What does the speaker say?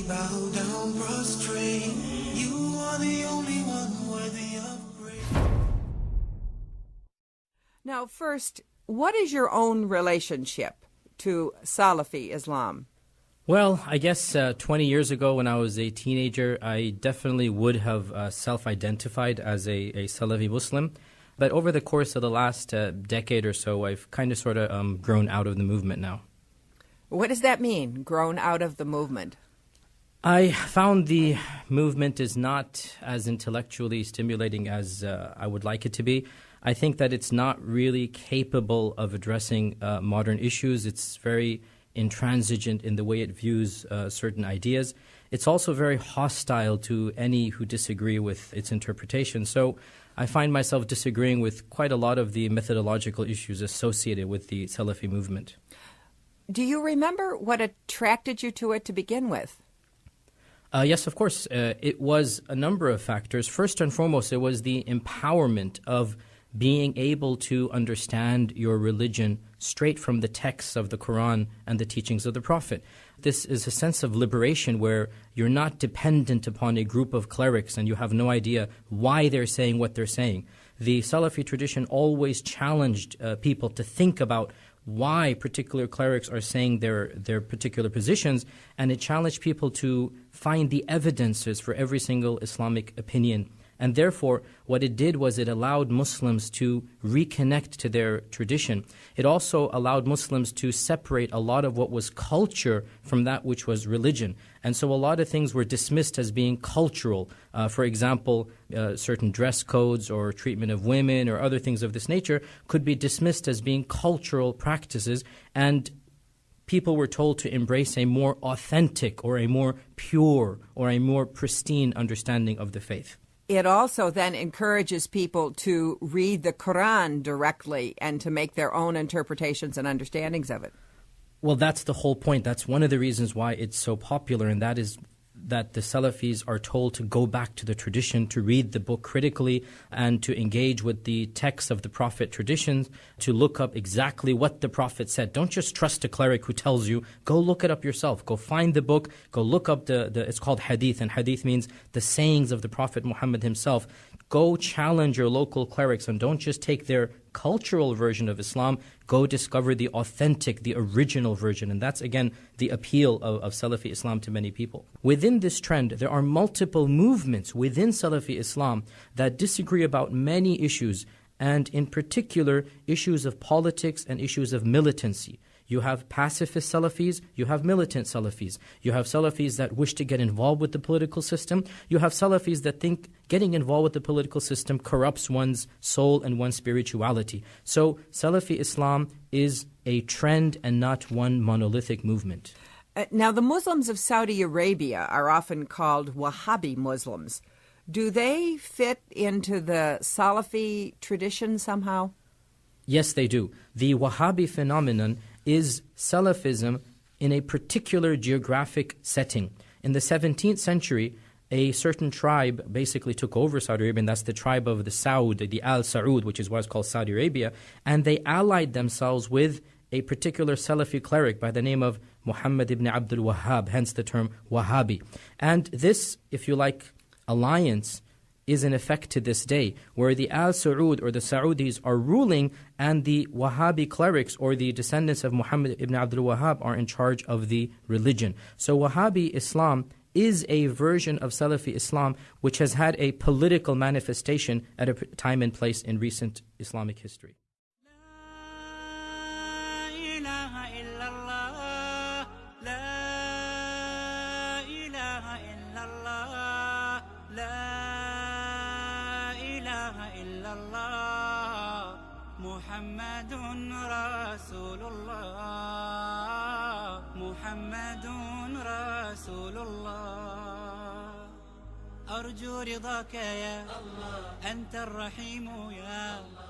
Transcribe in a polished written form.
bow down prostrate. You are the only one worthy of praise. Now, first, what is your own relationship to Salafi Islam? Well, I guess 20 years ago when I was a teenager, I definitely would have self-identified as a Salafi Muslim. But over the course of the last decade or so, I've kind of sort of grown out of the movement now. What does that mean, grown out of the movement? I found the movement is not as intellectually stimulating as I would like it to be. I think that it's not really capable of addressing modern issues. It's very intransigent in the way it views certain ideas. It's also very hostile to any who disagree with its interpretation. So I find myself disagreeing with quite a lot of the methodological issues associated with the Salafi movement. Do you remember what attracted you to it to begin with? Yes, of course. It was a number of factors. First and foremost, it was the empowerment of being able to understand your religion straight from the texts of the Quran and the teachings of the Prophet. This is a sense of liberation where you're not dependent upon a group of clerics and you have no idea why they're saying what they're saying. The Salafi tradition always challenged people to think about why particular clerics are saying their particular positions, and it challenged people to find the evidences for every single Islamic opinion. And therefore, what it did was it allowed Muslims to reconnect to their tradition. It also allowed Muslims to separate a lot of what was culture from that which was religion. And so a lot of things were dismissed as being cultural. For example, certain dress codes or treatment of women or other things of this nature could be dismissed as being cultural practices, and people were told to embrace a more authentic or a more pure or a more pristine understanding of the faith. It also then encourages people to read the Quran directly and to make their own interpretations and understandings of it. Well, that's the whole point. That's one of the reasons why it's so popular, and that is that the Salafis are told to go back to the tradition, to read the book critically, and to engage with the texts of the Prophet traditions, to look up exactly what the Prophet said. Don't just trust a cleric who tells you. Go look it up yourself. Go find the book. Go look up it's called hadith, and hadith means the sayings of the Prophet Muhammad himself. Go challenge your local clerics and don't just take their cultural version of Islam. Go discover the authentic, the original version. And that's, again, the appeal of Salafi Islam to many people. Within this trend, there are multiple movements within Salafi Islam that disagree about many issues, and in particular, issues of politics and issues of militancy. You have pacifist Salafis, you have militant Salafis. You have Salafis that wish to get involved with the political system. You have Salafis that think getting involved with the political system corrupts one's soul and one's spirituality. So Salafi Islam is a trend and not one monolithic movement. Now, the Muslims of Saudi Arabia are often called Wahhabi Muslims. Do they fit into the Salafi tradition somehow? Yes, they do. The Wahhabi phenomenon is Salafism in a particular geographic setting. In the 17th century, a certain tribe basically took over Saudi Arabia, and that's the tribe of the Saud, the Al Saud, which is what's called Saudi Arabia, and they allied themselves with a particular Salafi cleric by the name of Muhammad ibn Abdul Wahhab, hence the term Wahhabi. And this, if you like, alliance is in effect to this day, where the Al Saud or the Saudis are ruling and the Wahhabi clerics or the descendants of Muhammad ibn Abdul Wahhab are in charge of the religion. So Wahhabi Islam is a version of Salafi Islam which has had a political manifestation at a time and place in recent Islamic history. محمد رسول الله محمد رسول الله أرجو رضاك يا الله أنت الرحيم يا الله